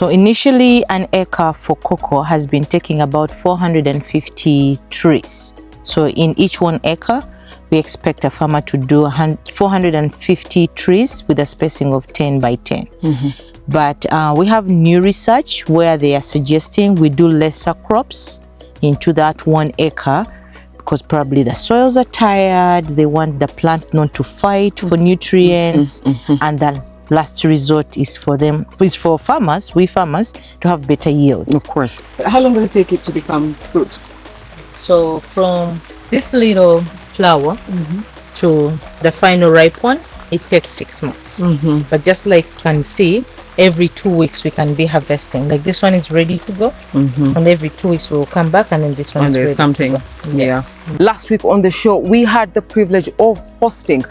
So initially, an acre for cocoa has been taking about 450 trees. So in each 1 acre, we expect a farmer to do 450 trees with a spacing of 10 by 10. But we have new research where they are suggesting we do lesser crops into that 1 acre, because probably the soils are tired, they want the plant not to fight for nutrients, and the last resort is for farmers, we farmers, to have better yields. Of course. How long does it take it to become fruit? So from this little flower to the final ripe one, it takes 6 months. But just like you can see, every 2 weeks we can be harvesting. Like this one is ready to go, and every 2 weeks we will come back, and then this one is ready to go. Yes. Last week on the show, we had the privilege of hosting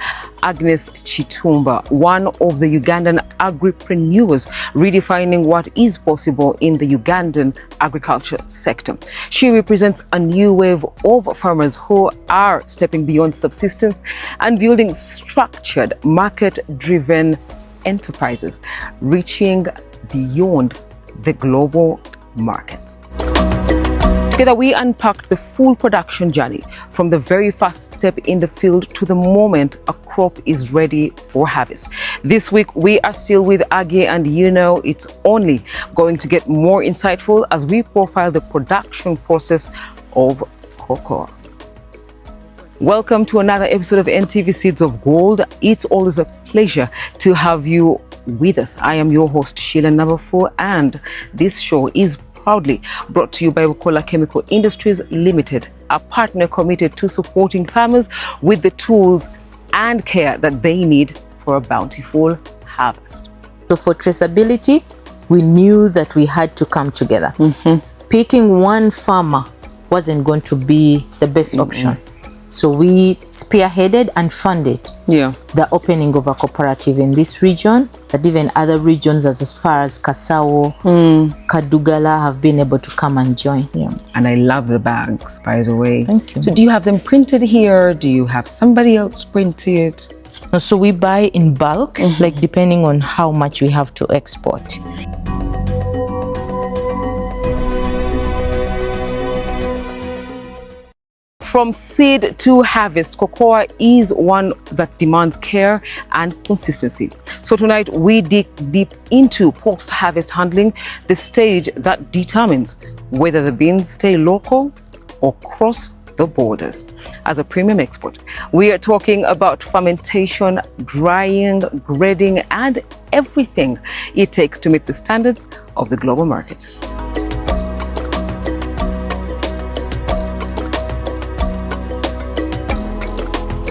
Agnes Kitumba, one of the Ugandan agripreneurs redefining what is possible in the Ugandan agriculture sector. She represents a new wave of farmers who are stepping beyond subsistence and building structured, market-driven enterprises, reaching beyond the global markets. Together, we unpacked the full production journey from the very first step in the field to the moment a crop is ready for harvest. This week, we are still with Aggie, and it's only going to get more insightful as we profile the production process of cocoa. Welcome to another episode of NTV Seeds of Gold. It's always a pleasure to have you with us. I am your host, Sheila Nabafo, and this show is proudly brought to you by Bukola Chemical Industries Limited, a partner committed to supporting farmers with the tools and care that they need for a bountiful harvest. So for traceability, we knew that we had to come together. Picking one farmer wasn't going to be the best option. So we spearheaded and funded the opening of a cooperative in this region, that even other regions as far as Kasao, Kadugala have been able to come and join. And I love the bags, by the way. Thank you. So do you have them printed here? Do you have somebody else print it? No, so we buy in bulk, like depending on how much we have to export. From seed to harvest, cocoa is one that demands care and consistency. So tonight we dig deep into post-harvest handling, the stage that determines whether the beans stay local or cross the borders. As a premium export, we are talking about fermentation, drying, grading, and everything it takes to meet the standards of the global market.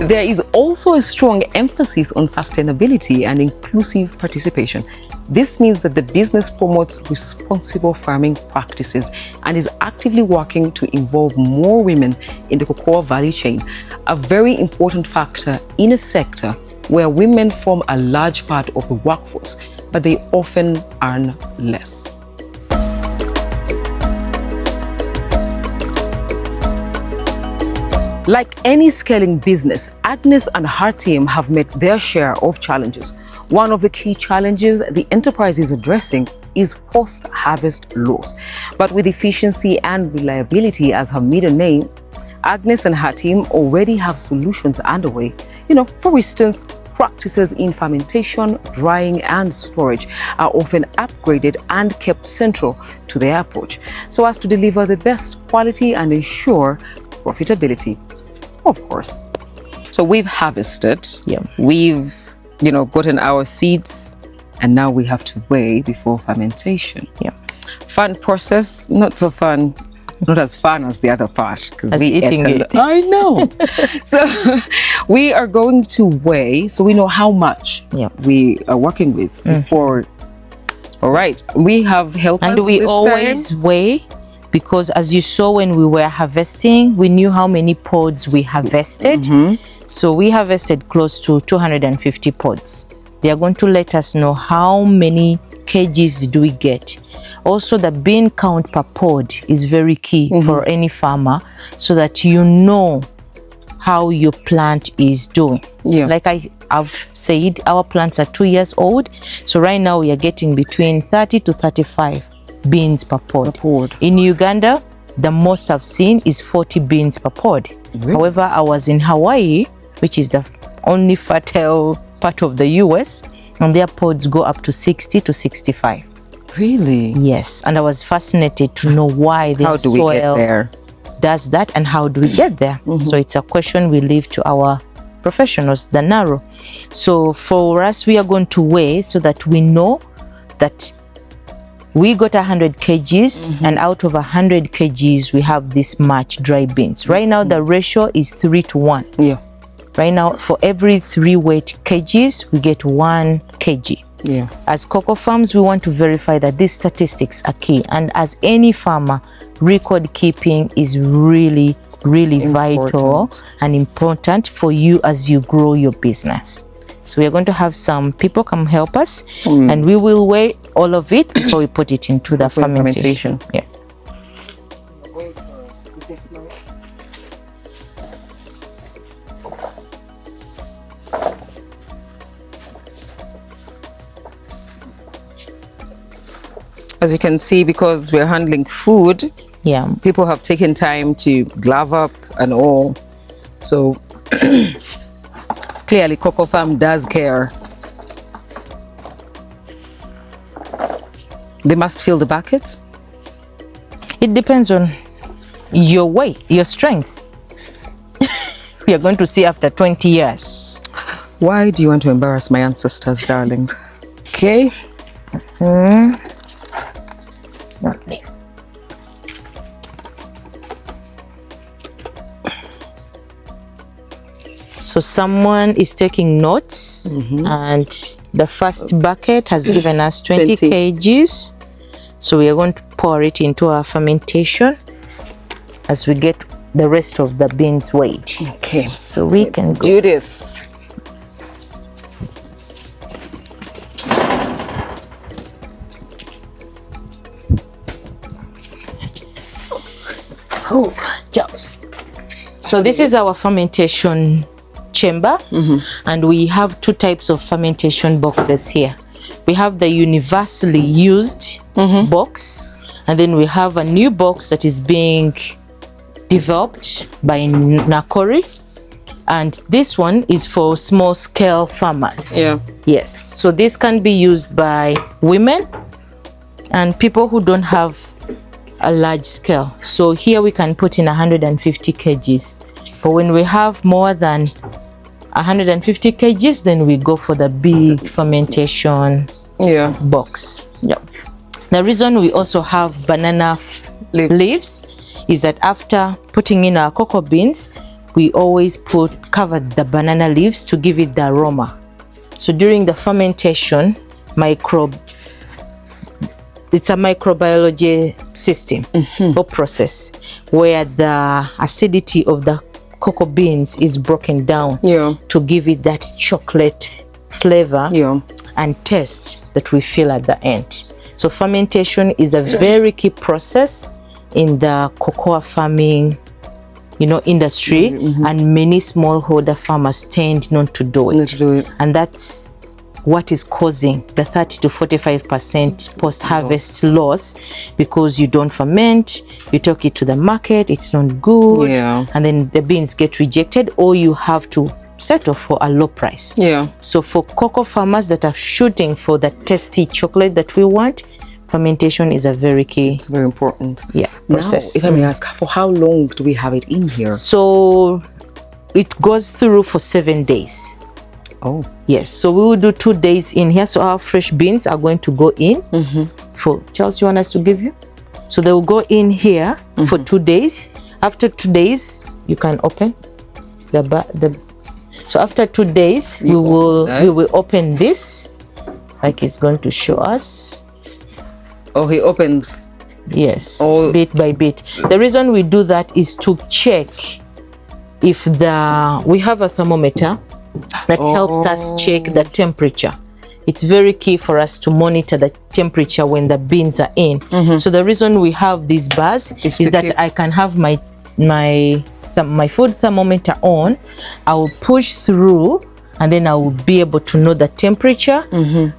There is also a strong emphasis on sustainability and inclusive participation. This means that the business promotes responsible farming practices and is actively working to involve more women in the cocoa value chain, a very important factor in a sector where women form a large part of the workforce, but they often earn less. Like any scaling business, Agnes and her team have met their share of challenges. One of the key challenges the enterprise is addressing is post-harvest loss. But with efficiency and reliability as her middle name, Agnes and her team already have solutions underway. For instance, practices in fermentation, drying, and storage are often upgraded and kept central to their approach so as to deliver the best quality and ensure profitability. Of course. So we've harvested. We've, gotten our seeds, and now we have to weigh before fermentation. Fun process, not so fun, not as fun as the other part, because we eating it. I know. So we are going to weigh, so we know how much we are working with before. All right, we have helped us. And we always weigh, because as you saw when we were harvesting, we knew how many pods we harvested. So we harvested close to 250 pods. They are going to let us know how many kgs do we get. Also, the bean count per pod is very key for any farmer, so that you know how your plant is doing. Like I've said our plants are 2 years old. So right now we are getting between 30 to 35 beans per pod. In Uganda, the most I've seen is 40 beans per pod. Really? However, I was in Hawaii, which is the only fertile part of the US, and their pods go up to 60 to 65. Really? Yes. And I was fascinated to know why the soil we get there? Does that, and how do we get there? So it's a question we leave to our professionals, the narrow. So for us, we are going to weigh so that we know that we got 100 kgs and out of 100 kgs we have this much dry beans. Right now the ratio is 3 to 1. Yeah. Right now for every 3 weight kgs we get 1 kg. Yeah. As Koko Farms, we want to verify that these statistics are key, and as any farmer, record keeping is really vital and important for you as you grow your business. So we're going to have some people come help us, and we will weigh all of it before we put it into the fermentation. Yeah. As you can see, because we're handling food, people have taken time to glove up and all. So clearly Koko Farm does care. They must fill the bucket? It depends on your weight, your strength. We are going to see after 20 years. Why do you want to embarrass my ancestors, darling? Okay. Lovely. So someone is taking notes, and the first bucket has given us 20 kgs. So we are going to pour it into our fermentation as we get the rest of the beans weighed. Okay. So we can do this. Oh, Jones. So this is our fermentation chamber, and we have 2 types of fermentation boxes here. We have the universally used box, and then we have a new box that is being developed by Nakori, and this one is for small scale farmers. Yes, so this can be used by women and people who don't have a large scale. So here we can put in 150 kgs, but when we have more than 150 kgs, then we go for the big fermentation box. The reason we also have banana leaves is that after putting in our cocoa beans, we always cover the banana leaves to give it the aroma. So during the fermentation, it's a microbiology system or process where the acidity of the cocoa beans is broken down to give it that chocolate flavor and taste that we feel at the end. So fermentation is a very key process in the cocoa farming industry, and many smallholder farmers tend not to do it. And that's what is causing the 30 to 45% post-harvest loss, because you don't ferment, you take it to the market, it's not good, and then the beans get rejected, or you have to settle for a low price. So for cocoa farmers that are shooting for the tasty chocolate that we want, fermentation is a very key. It's very important. Process. Now, if I may ask, for how long do we have it in here? So it goes through for 7 days. Oh. Yes, so we will do 2 days in here. So our fresh beans are going to go in. For Charles, you want us to give you? So they will go in here for 2 days. After 2 days, you can open so after 2 days, we will open this, like it's going to show us. Oh, he opens. Yes, bit by bit. The reason we do that is to check if we have a thermometer that helps us check the temperature. It's very key for us to monitor the temperature when the beans are in. So the reason we have these bars is that I can have my food thermometer on. I will push through and then I will be able to know the temperature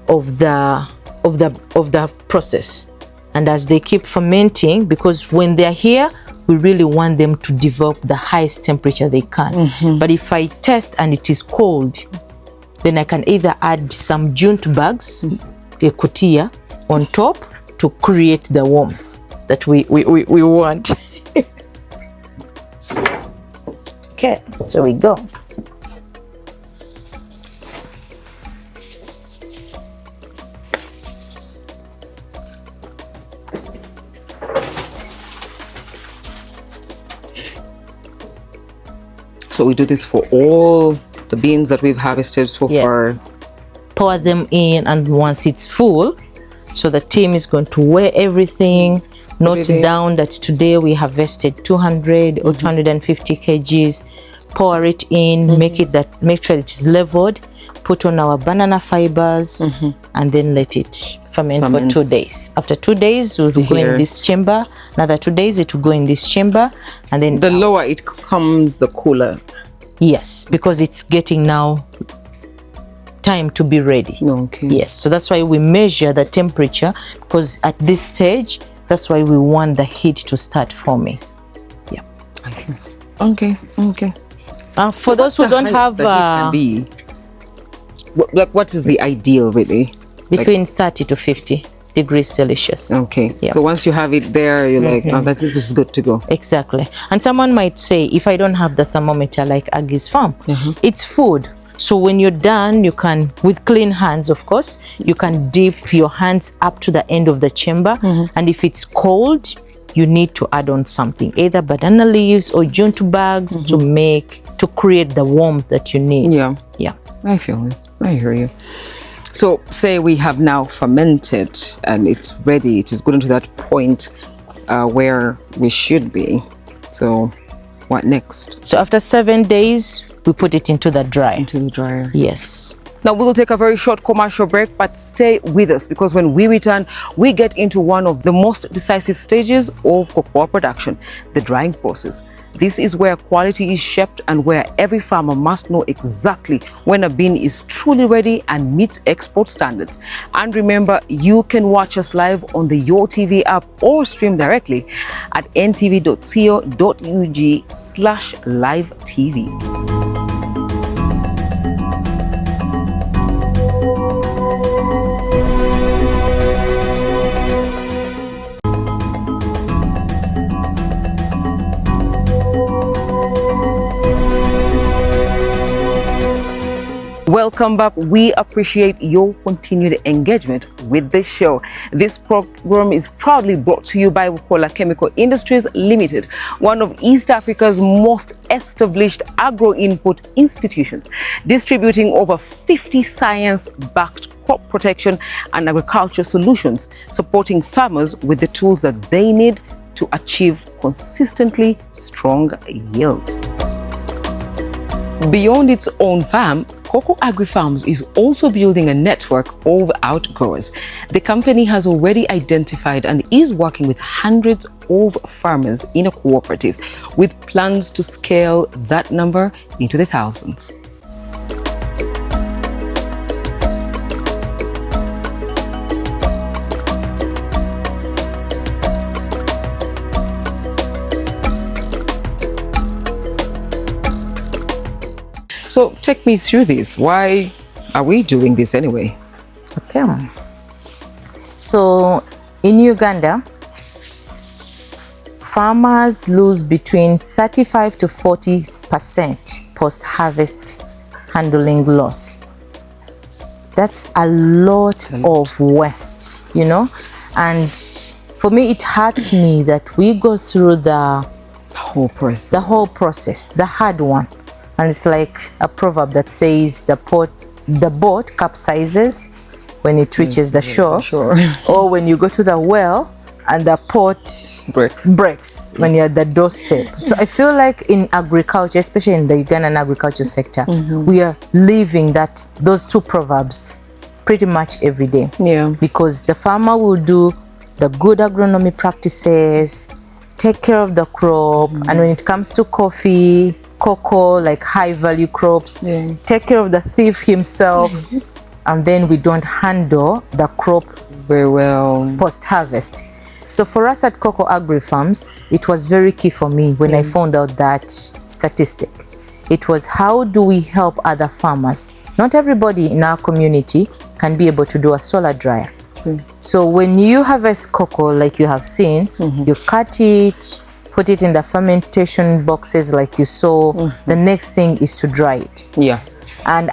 of the process. And as they keep fermenting, because when they're here, we really want them to develop the highest temperature they can. But if I test and it is cold, then I can either add some junt bags, a kutia, on top to create the warmth that we want. Okay, so we go. So we do this for all the beans that we've harvested so far. Pour them in, and once it's full, so the team is going to weigh everything, note down that today we harvested 200 or 250 kgs, pour it in, make sure it is leveled, put on our banana fibers, and then let it ferment for 2 days. After 2 days, we'll go in this chamber. Another 2 days, it will go in this chamber, and then the lower it comes, the cooler. Yes, because it's getting now time to be ready. Okay. Yes, so that's why we measure the temperature, because at this stage, that's why we want the heat to start forming. Yeah. Okay. For those who don't have the heat can be, what is the ideal really? Between 30 to 50 degrees Celsius. Okay. Yeah. So once you have it there, you're like, oh, that is good to go. Exactly. And someone might say, if I don't have the thermometer like Aggie's farm, it's food. So when you're done, you can, with clean hands, of course, you can dip your hands up to the end of the chamber. And if it's cold, you need to add on something, either banana leaves or junt bags to create the warmth that you need. Yeah. I feel you. I hear you. So say we have now fermented and it's ready. It is gotten to that point where we should be. So what next? So after 7 days, we put it into the dryer. Into the dryer. Yes. Now we'll take a very short commercial break, but stay with us, because when we return, we get into one of the most decisive stages of cocoa production, the drying process. This is where quality is shaped and where every farmer must know exactly when a bean is truly ready and meets export standards. And remember, you can watch us live on the Your TV app or stream directly at ntv.co.ug/live-tv. Welcome back. We appreciate your continued engagement with the show. This program is proudly brought to you by Bukola Chemical Industries Limited, one of East Africa's most established agro-input institutions, distributing over 50 science-backed crop protection and agriculture solutions, supporting farmers with the tools that they need to achieve consistently strong yields. Beyond its own farm, Koko Agri Farms is also building a network of outgrowers. The company has already identified and is working with hundreds of farmers in a cooperative, with plans to scale that number into the thousands. So take me through this. Why are we doing this anyway? Okay. So in Uganda, farmers lose between 35 to 40% post-harvest handling loss. That's a lot of waste, you know? And for me, it hurts me that we go through the whole process, the hard one. And it's like a proverb that says the boat capsizes when it reaches the shore. Or when you go to the well and the pot breaks when you're at the doorstep. So I feel like in agriculture, especially in the Ugandan agriculture sector, we are living those two proverbs pretty much every day. Yeah. Because the farmer will do the good agronomic practices, take care of the crop, and when it comes to coffee, cocoa, like high value crops, take care of the thief himself, and then we don't handle the crop very well post-harvest. So for us at Koko Agri Farms, it was very key for me when I found out that statistic. It was, how do we help other farmers? Not everybody in our community can be able to do a solar dryer. So when you harvest cocoa, like you have seen, you cut it, put it in the fermentation boxes like you saw. The next thing is to dry it. Yeah. And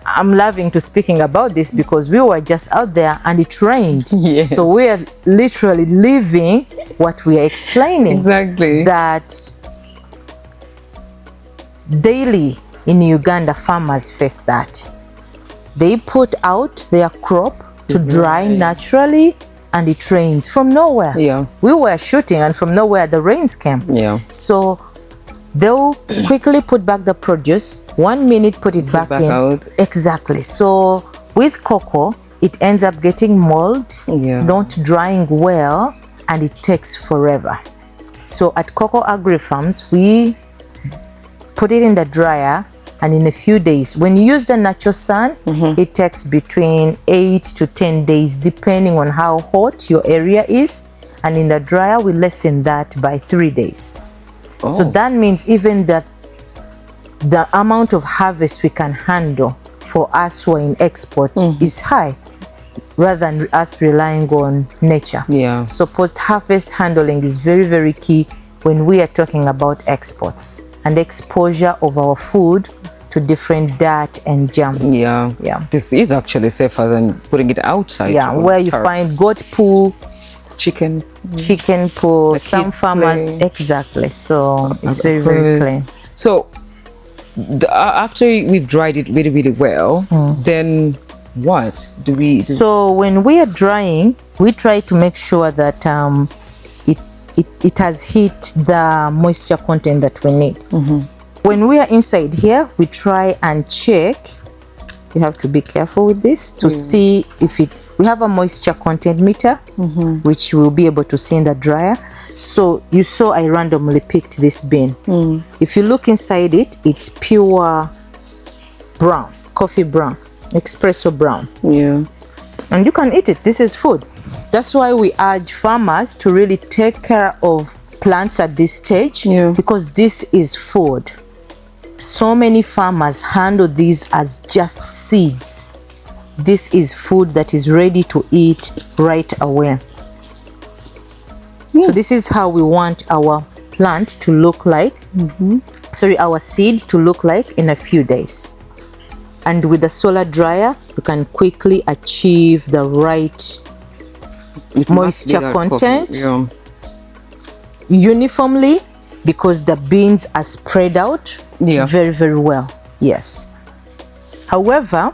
I'm loving to speaking about this because we were just out there and it rained. Yeah. So we are literally living what we are explaining. Exactly. That daily in Uganda, farmers face that. They put out their crop to dry naturally and it rains from nowhere. Yeah. We were shooting and from nowhere the rains came. Yeah. So they'll quickly put back the produce, 1 minute put it back in. Out. Exactly. So with cocoa, it ends up getting mold, not drying well, and it takes forever. So at Koko Agri Farms, we put it in the dryer, and in a few days, when you use the natural sun, it takes between 8 to 10 days, depending on how hot your area is. And in the dryer, we lessen that by 3 days. So that means even that the amount of harvest we can handle for us who are in export is high, rather than us relying on nature. Yeah. So post-harvest handling is very, very key when we are talking about exports and exposure of our food to different dirt and germs. Yeah. Yeah. This is actually safer than putting it outside. Yeah, where you find goat poo, chicken poo, some farmers, exactly. So it's very, very clean. So after we've dried it really, really well, then what do we do? So when we are drying, we try to make sure that it has hit the moisture content that we need. When we are inside here, we try and check. You have to be careful with this to see if we have a moisture content meter, which we'll be able to see in the dryer. So you saw I randomly picked this bin. If you look inside it, it's pure brown, coffee brown, espresso brown. Yeah. And you can eat it. This is food. That's why we urge farmers to really take care of plants at this stage, because this is food. So many farmers handle these as just seeds. This is food that is ready to eat right away. So this is how we want our plant to look like, our seed to look like in a few days. And with the solar dryer, you can quickly achieve the right moisture content uniformly, because the beans are spread out very, very well. Yes. However,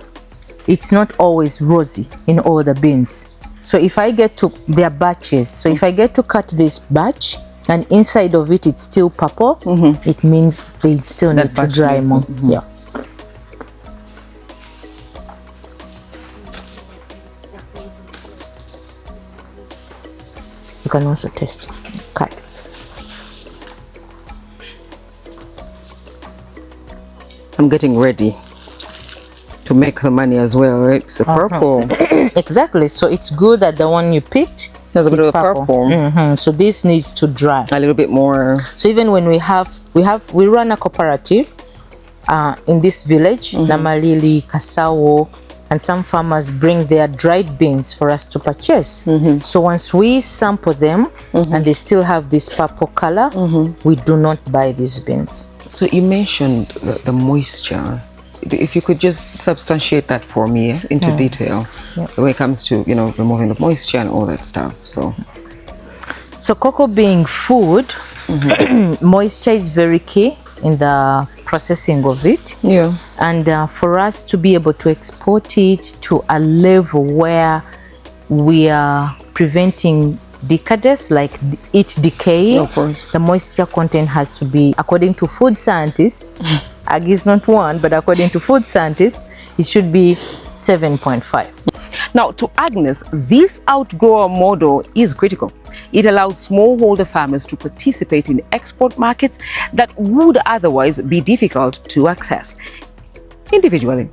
it's not always rosy in all the beans. So if I get to their batches, so if I get to cut this batch and inside of it it's still purple, it means they still need to dry more. Yeah. You can also taste. Cut. I'm getting ready to make the money as well, right? So purple. Exactly. So it's good that the one you picked has a bit of purple. So this needs to dry a little bit more. So even when we run a cooperative in this village, Namalili, Kasawo, and some farmers bring their dried beans for us to purchase. So once we sample them and they still have this purple color, we do not buy these beans. So you mentioned the moisture. If you could just substantiate that for me into detail when it comes to, removing the moisture and all that stuff. So cocoa being food, moisture is very key in the processing of it. Yeah. And for us to be able to export it to a level where we are preventing decadence, like it decaying, of course, the moisture content has to be, according to food scientists, Ag is not one, but according to food scientists, it should be 7.5. Now, to Agnes, this outgrower model is critical. It allows smallholder farmers to participate in export markets that would otherwise be difficult to access individually,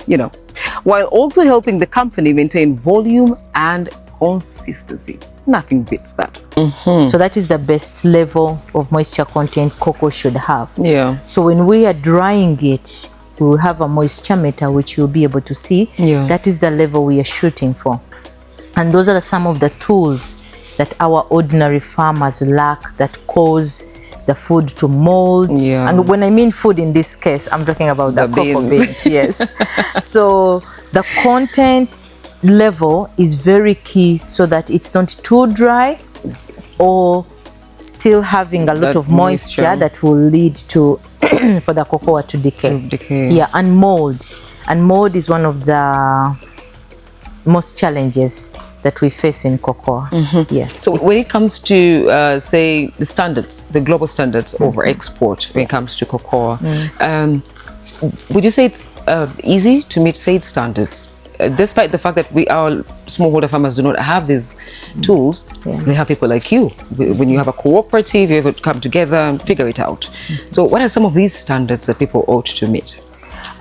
while also helping the company maintain volume and consistency. Nothing beats that. So that is the best level of moisture content cocoa should have. Yeah. So when we are drying it, we will have a moisture meter which you'll be able to see. Yeah. That is the level we are shooting for. And those are some of the tools that our ordinary farmers lack that cause the food to mold. Yeah. And when I mean food in this case, I'm talking about the cocoa beans. Yes. So the content level is very key so that it's not too dry or still having a lot of moisture that will lead to for the cocoa to decay. Yeah, and mold. And mold is one of the most challenges that we face in cocoa. Yes. So when it comes to say the standards, the global standards over export when it comes to cocoa, would you say it's easy to meet said standards? Despite the fact that our smallholder farmers do not have these tools, they have people like you. When you have a cooperative, you have to come together and figure it out. So what are some of these standards that people ought to meet?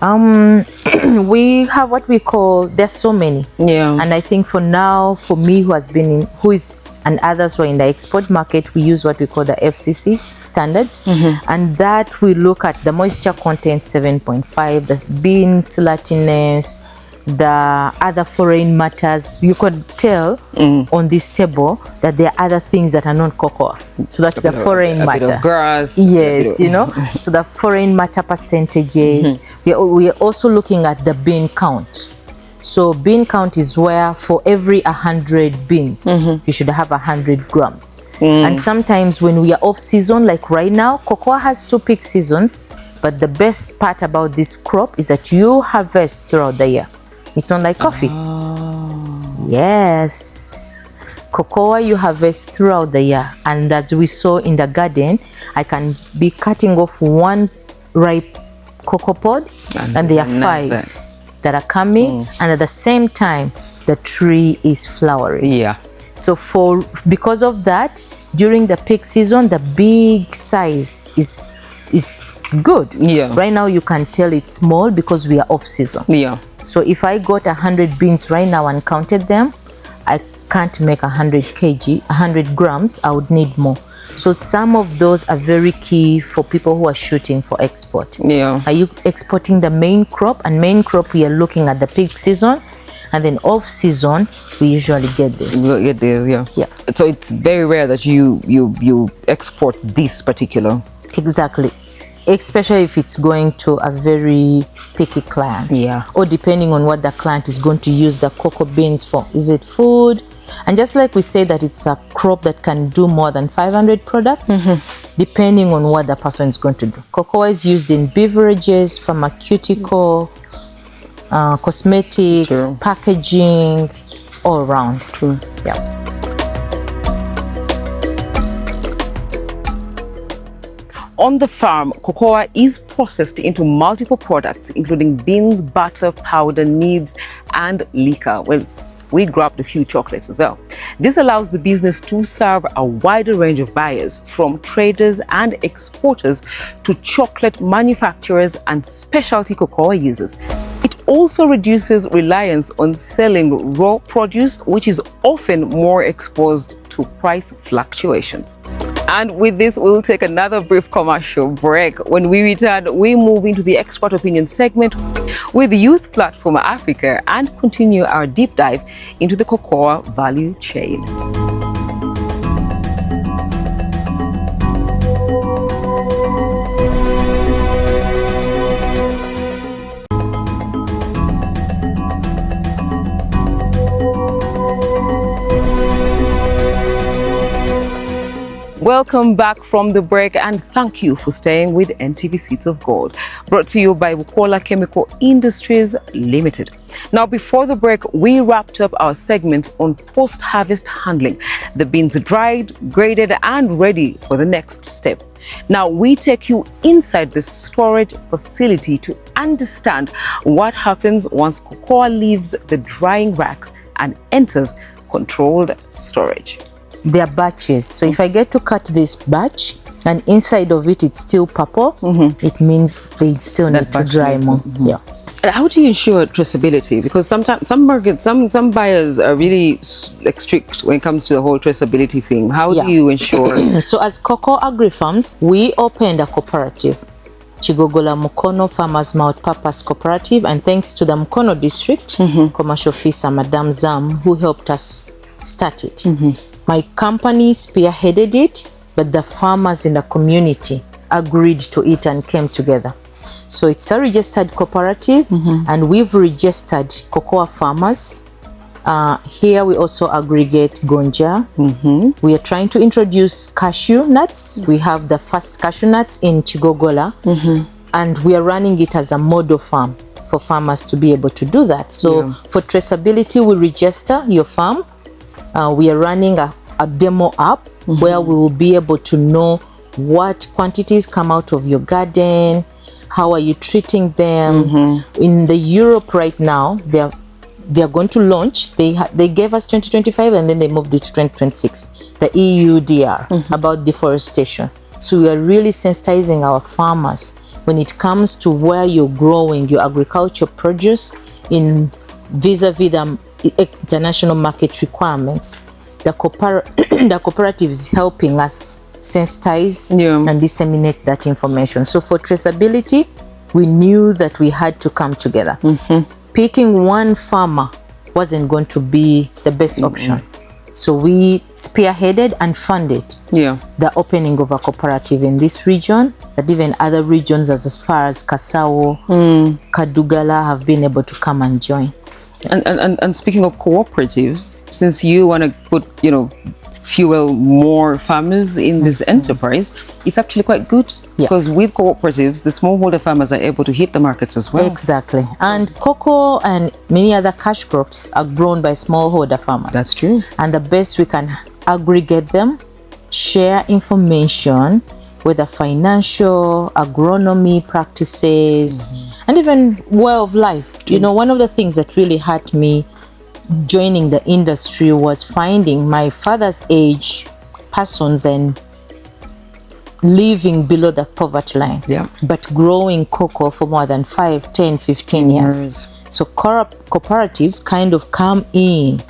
We have what we call, there's so many. Yeah. And I think for now, for me who is and others who are in the export market, we use what we call the FCC standards. And that we look at the moisture content 7.5, the bean slatiness, the other foreign matters. You could tell on this table that there are other things that are not cocoa. So that's the foreign matter. A bit of grass. Yes, so the foreign matter percentages. We are also looking at the bean count. So bean count is where for every 100 beans, you should have 100 grams. And sometimes when we are off season, like right now, cocoa has 2 peak seasons. But the best part about this crop is that you harvest throughout the year. It's not like coffee. Yes. Cocoa you harvest throughout the year. And as we saw in the garden, I can be cutting off 1 ripe cocoa pod and there are 5 that are coming. And at the same time, the tree is flowering. Yeah. So because of that, during the peak season, the big size is good. Yeah. Right now you can tell it's small because we are off season. Yeah. So if I got 100 beans right now and counted them, I can't make 100 grams. I would need more. So some of those are very key for people who are shooting for export. Yeah. Are you exporting the main crop? And main crop, we are looking at the peak season. And then off season, we usually get this. We get this, yeah. Yeah. So it's very rare that you export this particular. Exactly. Especially if it's going to a very picky client. Yeah. Or depending on what the client is going to use the cocoa beans for. Is it food? And just like we say that it's a crop that can do more than 500 products, depending on what the person is going to do. Cocoa is used in beverages, pharmaceutical, cosmetics, packaging, all around. True. Yeah. On the farm, cocoa is processed into multiple products, including beans, butter, powder, nibs, and liquor. Well, we grabbed a few chocolates as well. This allows the business to serve a wider range of buyers, from traders and exporters to chocolate manufacturers and specialty cocoa users. It also reduces reliance on selling raw produce, which is often more exposed to price fluctuations. And with this, we'll take another brief commercial break. When we return, we move into the Expert Opinion segment with Youth Platform Africa and continue our deep dive into the cocoa value chain. Welcome back from the break, and thank you for staying with NTV Seeds of Gold, brought to you by Bukola Chemical Industries Limited. Now, before the break, we wrapped up our segment on post-harvest handling. The beans are dried, graded, and ready for the next step. Now we take you inside the storage facility to understand what happens once cocoa leaves the drying racks and enters controlled storage. They are batches. So if I get to cut this batch and inside of it it's still purple, it means they still need to dry more. Yeah. And how do you ensure traceability? Because sometimes some markets, some buyers are really like strict when it comes to the whole traceability thing. How do you ensure? So as Koko Agri Farms, we opened a cooperative, Chigogola Mukono Farmers Multi-Purpose Cooperative, and thanks to the Mukono District Commercial Officer Madam Zam, who helped us start it. My company spearheaded it, but the farmers in the community agreed to it and came together. So it's a registered cooperative, and we've registered cocoa farmers. Here we also aggregate gonja. We are trying to introduce cashew nuts. We have the first cashew nuts in Chigogola, and we are running it as a model farm for farmers to be able to do that. So for traceability, we register your farm. We are running a demo app where we will be able to know what quantities come out of your garden, how are you treating them. In the Europe right now, they are going to launch. They gave us 2025 and then they moved it to 2026, the EUDR about deforestation. So we are really sensitizing our farmers when it comes to where you're growing your agricultural produce in vis-a-vis the international market requirements. The cooperative is helping us sensitize and disseminate that information. So for traceability, we knew that we had to come together. Picking one farmer wasn't going to be the best option. So we spearheaded and funded the opening of a cooperative in this region, that even other regions as far as Kasao, Kadugala have been able to come and join. And speaking of cooperatives, since you want to put, fuel more farmers in this enterprise, it's actually quite good because with cooperatives, the smallholder farmers are able to hit the markets as well. Exactly. And cocoa and many other cash crops are grown by smallholder farmers. That's true. And the best we can aggregate them, share information, whether financial, agronomy practices, and even way of life. One of the things that really hurt me joining the industry was finding my father's age persons and living below the poverty line, but growing cocoa for more than 5, 10, 15 years. So cooperatives kind of come in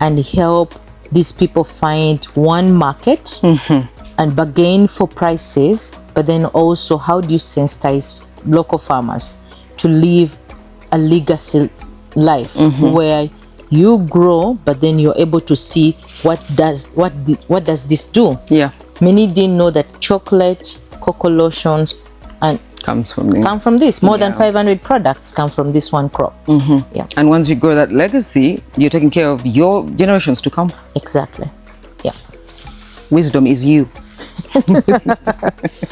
and help these people find one market and bargain for prices, but then also how do you sensitize local farmers to live a legacy life where you grow, but then you're able to see what does this do. Many didn't know that chocolate, cocoa lotions, and come from this. More than 500 products come from this one crop. And once you grow that legacy, you're taking care of your generations to come. Exactly. Wisdom is you.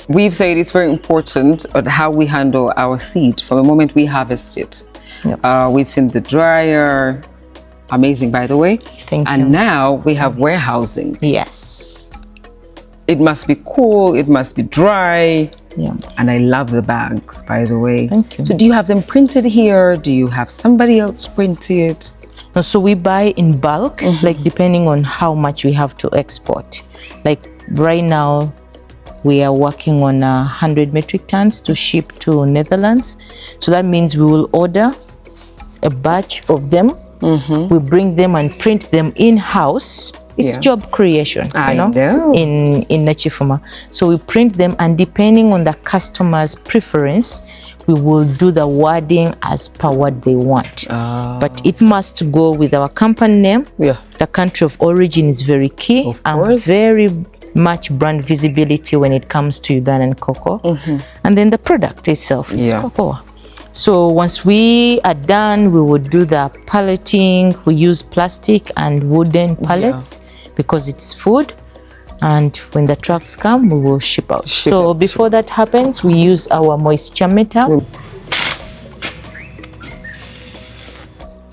We've said it's very important on how we handle our seed from the moment we harvest it. We've seen the dryer, amazing by the way. Thank you. And now we have warehousing. Yes. It must be cool, it must be dry. And I love the bags, by the way. Thank you. So do you have them printed here? Do you have somebody else print it? No, so we buy in bulk, like depending on how much we have to export. Like right now, we are working on 100 metric tons to ship to Netherlands. So that means we will order a batch of them. We bring them and print them in-house. It's job creation, I know. in Nachifuma. So we print them, and depending on the customer's preference, we will do the wording as per what they want. But it must go with our company name. The country of origin is very key, and very much brand visibility when it comes to Ugandan cocoa. And then the product itself is cocoa. So once we are done, we will do the palleting. We use plastic and wooden pallets because it's food. And when the trucks come, we will ship out. So before that happens, we use our moisture meter.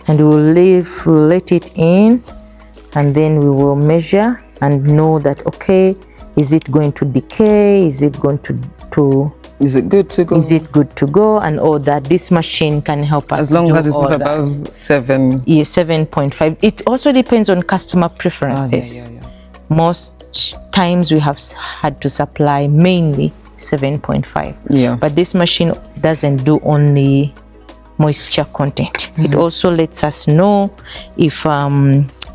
And we'll let it in, and then we will measure and know that, okay, is it going to decay? Is it going to is it good to go? Is it good to go? And all that. This machine can help us. As long do as it's all not that. above 7. Yeah, 7.5. It also depends on customer preferences. Yeah. Most times we have had to supply mainly 7.5. Yeah. But this machine doesn't do only moisture content. It also lets us know if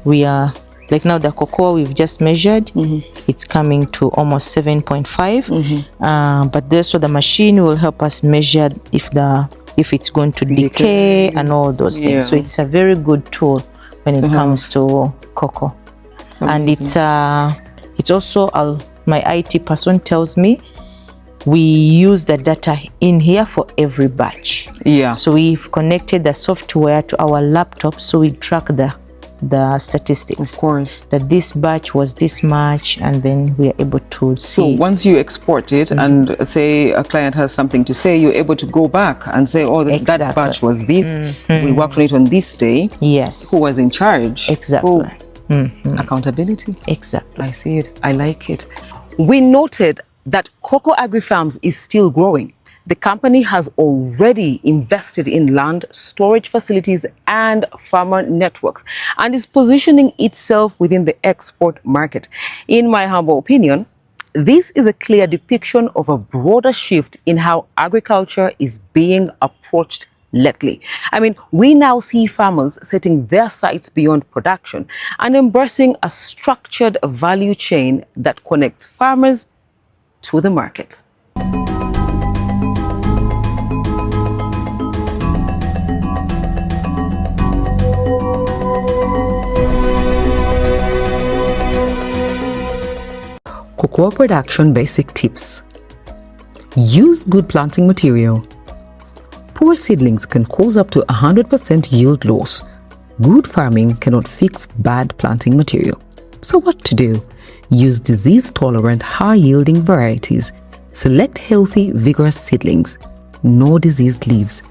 we are, like now the cocoa we've just measured, it's coming to almost 7.5. But also the machine will help us measure if it's going to decay and all those things. So it's a very good tool when it comes to cocoa. Amazing. And it's also, my IT person tells me, we use the data in here for every batch. Yeah. So we've connected the software to our laptop, so we track the statistics. Of course. That this batch was this much, and then we are able to see. So once you export it and say a client has something to say, you're able to go back and say, oh, that batch was this. We worked on it on this day. Yes. Who was in charge? Exactly. Accountability. Exactly. I see it. I like it. We noted that Koko Agri Farms is still growing. The company has already invested in land, storage facilities, and farmer networks, and is positioning itself within the export market. In my humble opinion, this is a clear depiction of a broader shift in how agriculture is being approached lately. I mean, we now see farmers setting their sights beyond production and embracing a structured value chain that connects farmers to the markets. Cocoa production basic tips. Use good planting material. Poor seedlings can cause up to 100% yield loss. Good farming cannot fix bad planting material. So what to do? Use disease-tolerant, high-yielding varieties. Select healthy, vigorous seedlings. No diseased leaves.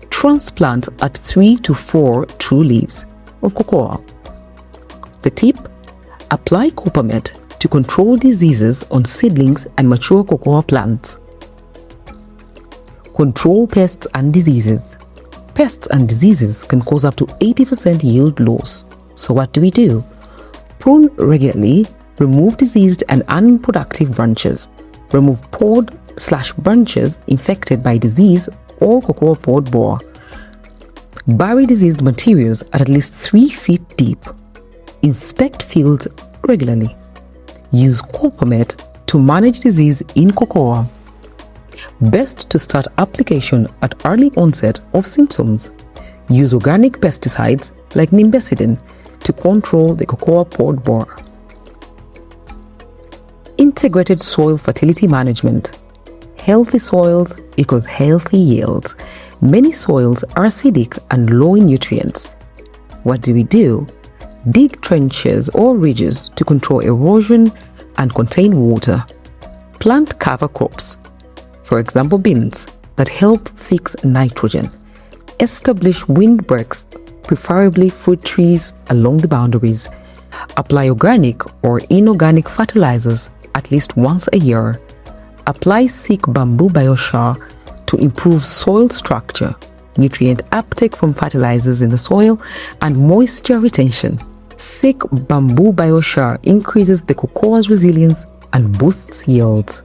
Transplant at 3 to 4 true leaves of cocoa. The tip? Apply Cooperative to control diseases on seedlings and mature cocoa plants. Control pests and diseases. Pests and diseases can cause up to 80% yield loss. So what do? Prune regularly. Remove diseased and unproductive branches. Remove pod/branches infected by disease or cocoa pod borer. Bury diseased materials at least 3 feet deep. Inspect fields regularly. Use Cooperative to manage disease in cocoa. Best to start application at early onset of symptoms. Use organic pesticides like nimbecidine to control the cocoa pod borer. Integrated soil fertility management. Healthy soils equals healthy yields. Many soils are acidic and low in nutrients. What do? Dig trenches or ridges to control erosion and contain water. Plant cover crops, for example beans, that help fix nitrogen. Establish windbreaks, preferably fruit trees along the boundaries. Apply organic or inorganic fertilizers at least once a year. Apply sick bamboo biochar to improve soil structure, nutrient uptake from fertilizers in the soil, and moisture retention. Sick bamboo biochar increases the cocoa's resilience and boosts yields.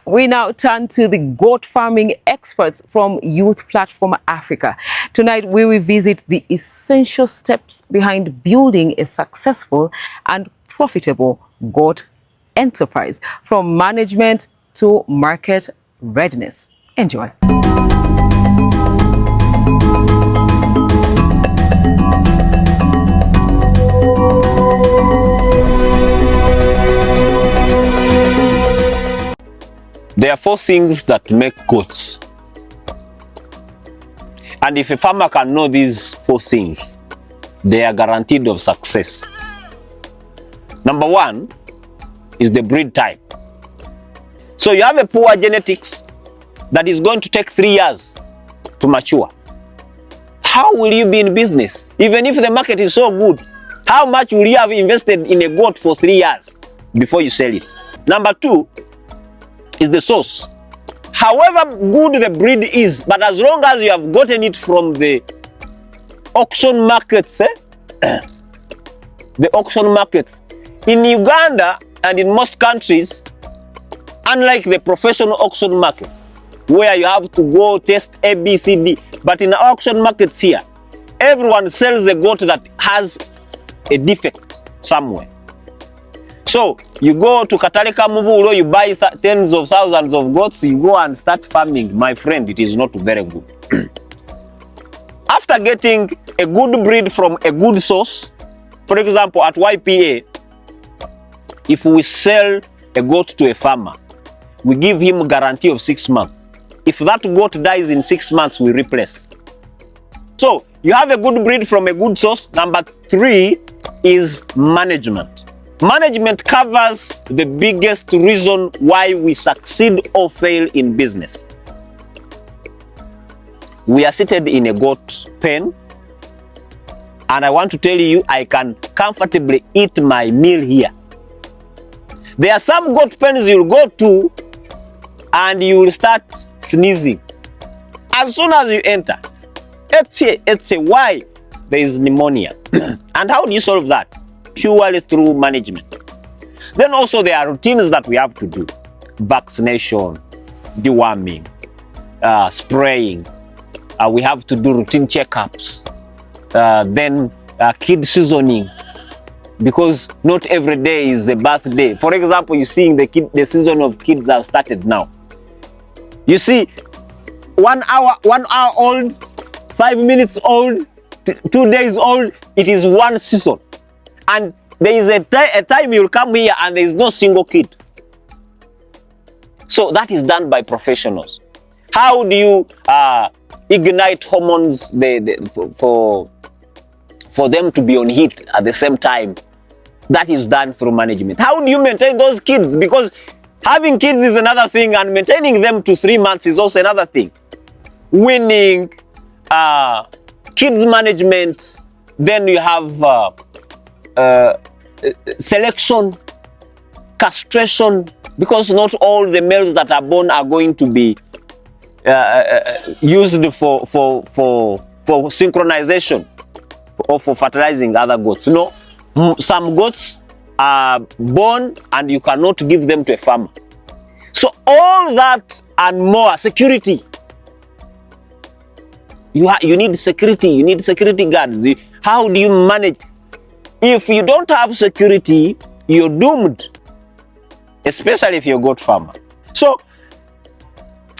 We now turn to the goat farming experts from Youth Platform Africa. Tonight, we revisit the essential steps behind building a successful and profitable goat enterprise, from management to market readiness. Enjoy. There are 4 things that make goats. And if a farmer can know these 4 things, they are guaranteed of success. Number 1 is the breed type. So you have a poor genetics that is going to take 3 years to mature. How will you be in business? Even if the market is so good, how much will you have invested in a goat for 3 years before you sell it? Number 2 is the source. However good the breed is, but as long as you have gotten it from the auction markets, the auction markets in Uganda and in most countries, unlike the professional auction market, where you have to go test A, B, C, D, but in auction markets here, everyone sells a goat that has a defect somewhere. So you go to Kataleka Mubulo, you buy tens of thousands of goats, you go and start farming. My friend, it is not very good. After getting a good breed from a good source, for example, at YPA, if we sell a goat to a farmer, we give him a guarantee of 6 months. If that goat dies in 6 months, we replace. So you have a good breed from a good source. Number 3 is management. Management covers the biggest reason why we succeed or fail in business. We are seated in a goat pen, and I want to tell you, I can comfortably eat my meal here. There are some goat pens you'll go to and you will start sneezing as soon as you enter. It's a why there is pneumonia. And how do you solve that? Purely through management. Then also there are routines that we have to do: vaccination, deworming, spraying. We have to do routine checkups. Then kid seasoning, because not every day is a birthday. For example, you see the season of kids has started now. You see, 1 hour old, 5 minutes old, 2 days old, it is one season. And there is a time you'll come here and there is no single kid. So that is done by professionals. How do you ignite hormones for them to be on heat at the same time? That is done through management. How do you maintain those kids? Because having kids is another thing, and maintaining them to 3 months is also another thing. Winning, kids management, then you have selection, castration, because not all the males that are born are going to be used for synchronization or for fertilizing other goats. No, some goats are born and you cannot give them to a farmer. So all that and more, security. You need security. You need security guards. How do you manage? If you don't have security, you're doomed, especially if you're a goat farmer. So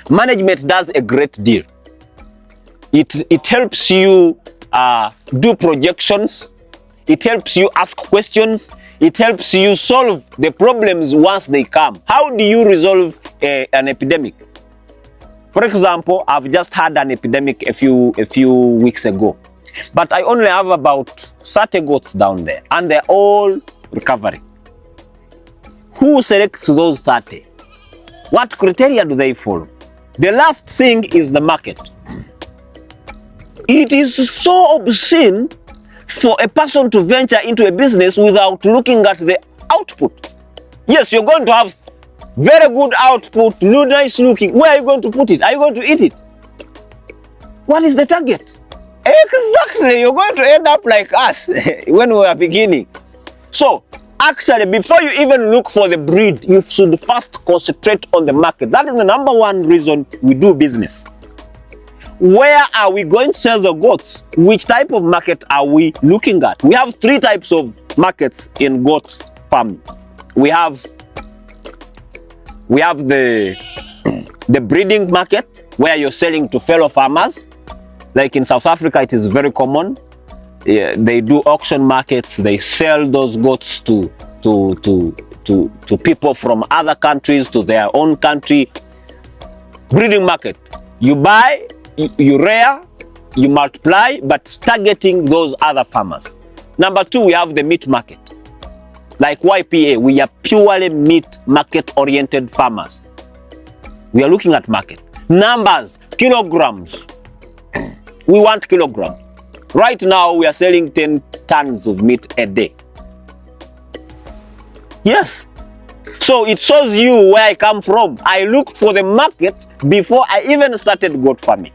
management does a great deal. It helps you do projections. It helps you ask questions. It helps you solve the problems once they come. How do you resolve an epidemic? For example, I've just had an epidemic a few weeks ago, but I only have about 30 goats down there, and they're all recovering. Who selects those 30? What criteria do they follow? The last thing is the market. It is so obscene for a person to venture into a business without looking at the output. Yes, you're going to have very good output, nice looking. Where are you going to put it? Are you going to eat it? What is the target? Exactly, you're going to end up like us when we were beginning. So actually, before you even look for the breed, you should first concentrate on the market. That is the number one reason we do business. Where are we going to sell the goats? Which type of market are we looking at? We have 3 types of markets in goat farming. We have the breeding market, where you're selling to fellow farmers. Like in South Africa, it is very common. Yeah, they do auction markets. They sell those goats to people from other countries to their own country. Breeding market, you buy, you rear, you multiply, but targeting those other farmers. Number 2, we have the meat market. Like YPA, we are purely meat market oriented farmers. We are looking at market. Numbers, kilograms. We want kilograms. Right now, we are selling 10 tons of meat a day. Yes. So it shows you where I come from. I looked for the market before I even started goat farming.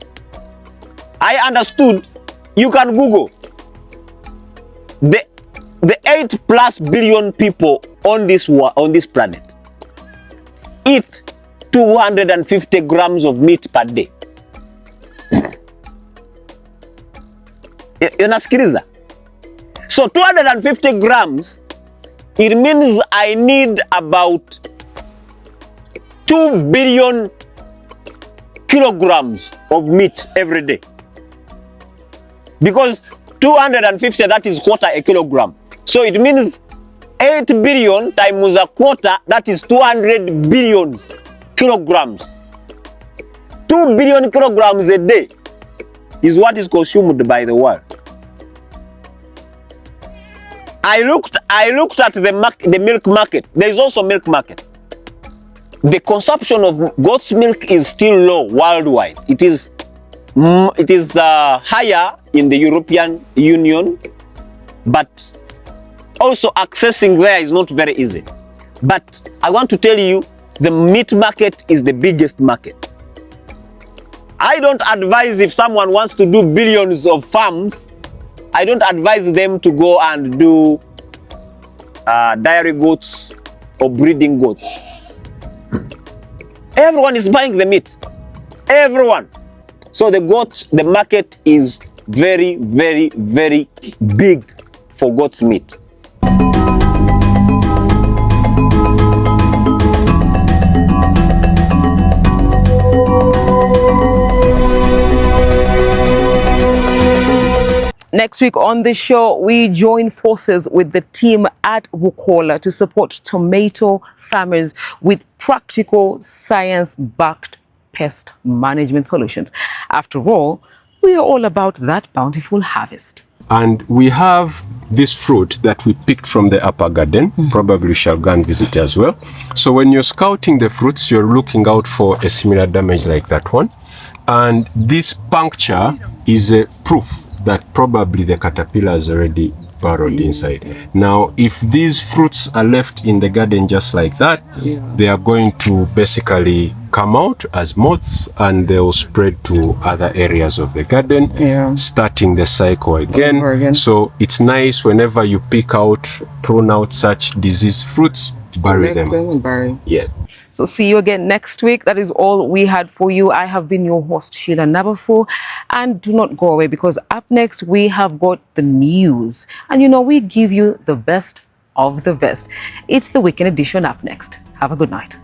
I understood. You can Google. The 8+ billion people on this planet eat 250 grams of meat per day. Unasikiliza? So 250 grams, it means I need about 2 billion kilograms of meat every day. Because 250, that is quarter a kilogram. So it means 8 billion times a quarter, that is 200 billion kilograms. 2 billion kilograms a day is what is consumed by the world. I looked at the milk market. There is also milk market. The consumption of goat's milk is still low worldwide. It is higher in the European Union, but also accessing there is not very easy. But I want to tell you, the meat market is the biggest market. I don't advise, if someone wants to do billions of farms, I don't advise them to go and do dairy goats or breeding goats. Everyone is buying the meat. Everyone. So the market is very, very, very big for goat's meat. Next week on the show, we join forces with the team at Bukola to support tomato farmers with practical science-backed pest management solutions. After all, we are all about that bountiful harvest. And we have this fruit that we picked from the upper garden. Probably shall go and visit as well. So when you're scouting the fruits, you're looking out for a similar damage like that one. And this puncture is a proof that probably the caterpillar is already burrowed inside. Now, if these fruits are left in the garden just like that, they are going to basically come out as moths and they will spread to other areas of the garden, starting the cycle again. So it's nice whenever you pick out, prune out such diseased fruits, bury them. Yeah. So see you again next week. That is all we had for you. I have been your host, Sheila Nabafu. And do not go away, because up next we have got the news. And you know, we give you the best of the best. It's the weekend edition up next. Have a good night.